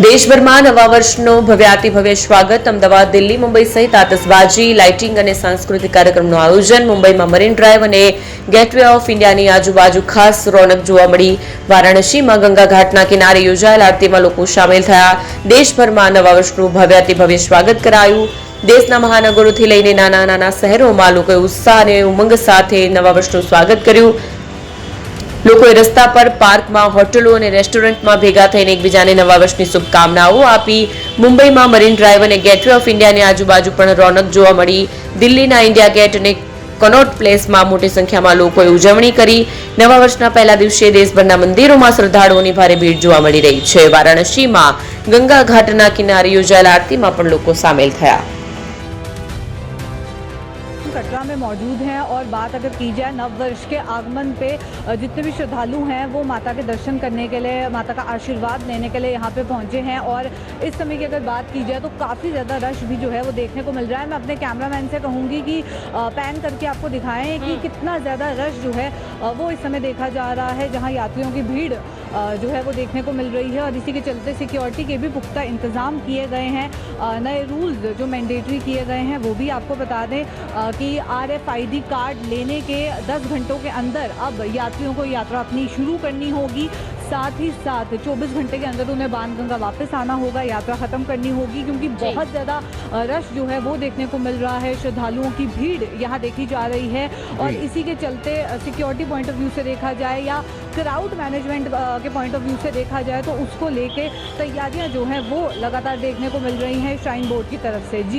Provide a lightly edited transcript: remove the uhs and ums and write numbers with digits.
દેશભરમાં નવા વર્ષનો ભવ્યાતિભવ્ય સ્વાગત અમદાવાદ, દિલ્હી, મુંબઈ સહિત આતશબાજી, લાઇટિંગ અને સાંસ્કૃતિક કાર્યક્રમનું આયોજન મુંબઈમાં મરીન ડ્રાઈવ અને ગેટવે ઓફ ઇન્ડિયાની આજુબાજુ ખાસ રોનક જોવા મળી. વારાણસીમાં ગંગા ઘાટના કિનારે યોજાયેલ આરતીમાં લોકો સામેલ થયા. દેશભરમાં નવા વર્ષનું ભવ્યાતિભવ્ય સ્વાગત કરાયું. દેશના મહાનગરોથી લઈને નાના નાના શહેરોમાં લોકોએ ઉત્સાહ અને ઉમંગ સાથે નવા વર્ષનું સ્વાગત કર્યું. લોકોએ રસ્તા પર, પાર્કમાં, હોટલો અને રેસ્ટોરન્ટમાં ભેગા થઈને એકબીજાને નવા વર્ષની શુભકામનાઓ આપી. મુંબઈમાં મરીન ડ્રાઈવ અને ગેટવે ઓફ ઇન્ડિયાની આજુબાજુ પણ રોનક જોવા મળી. દિલ્હીના ઇન્ડિયા ગેટ અને કનોટ પ્લેસમાં મોટી સંખ્યામાં લોકોએ ઉજવણી કરી. નવા વર્ષના પહેલા દિવસે દેશભરના મંદિરોમાં શ્રદ્ધાળુઓની ભારે ભીડ જોવા મળી રહી છે. વારાણસીમાં ગંગા ઘાટના કિનારે યોજાયેલ આરતીમાં પણ લોકો સામેલ થયા. कटरा में मौजूद हैं और बात अगर की जाए नव वर्ष के आगमन पे जितने भी श्रद्धालु हैं वो माता के दर्शन करने के लिए, माता का आशीर्वाद लेने के लिए यहाँ पे पहुँचे हैं। और इस समय की अगर बात की जाए तो काफ़ी ज़्यादा रश भी जो है वो देखने को मिल रहा है। मैं अपने कैमरामैन से कहूँगी कि पैन करके आपको दिखाएं कि कितना ज़्यादा रश जो है वो इस समय देखा जा रहा है, जहाँ यात्रियों की भीड़ जो है वो देखने को मिल रही है। और इसी के चलते सिक्योरिटी के भी पुख्ता इंतज़ाम किए गए हैं। नए रूल्स जो मैंडेटरी किए गए हैं वो भी आपको बता दें कि RFID कार्ड लेने के 10 घंटों के अंदर अब यात्रियों को यात्रा अपनी शुरू करनी होगी। साथ ही साथ 24 घंटे के अंदर उन्हें बाणगंगा वापस आना होगा, यात्रा ख़त्म करनी होगी, क्योंकि बहुत ज़्यादा रश जो है वो देखने को मिल रहा है। श्रद्धालुओं की भीड़ यहाँ देखी जा रही है। और इसी के चलते सिक्योरिटी पॉइंट ऑफ व्यू से देखा जाए या क्राउड मैनेजमेंट के पॉइंट ऑफ व्यू से देखा जाए तो उसको लेके तैयारियाँ जो हैं वो लगातार देखने को मिल रही हैं श्राइन बोर्ड की तरफ से। जी।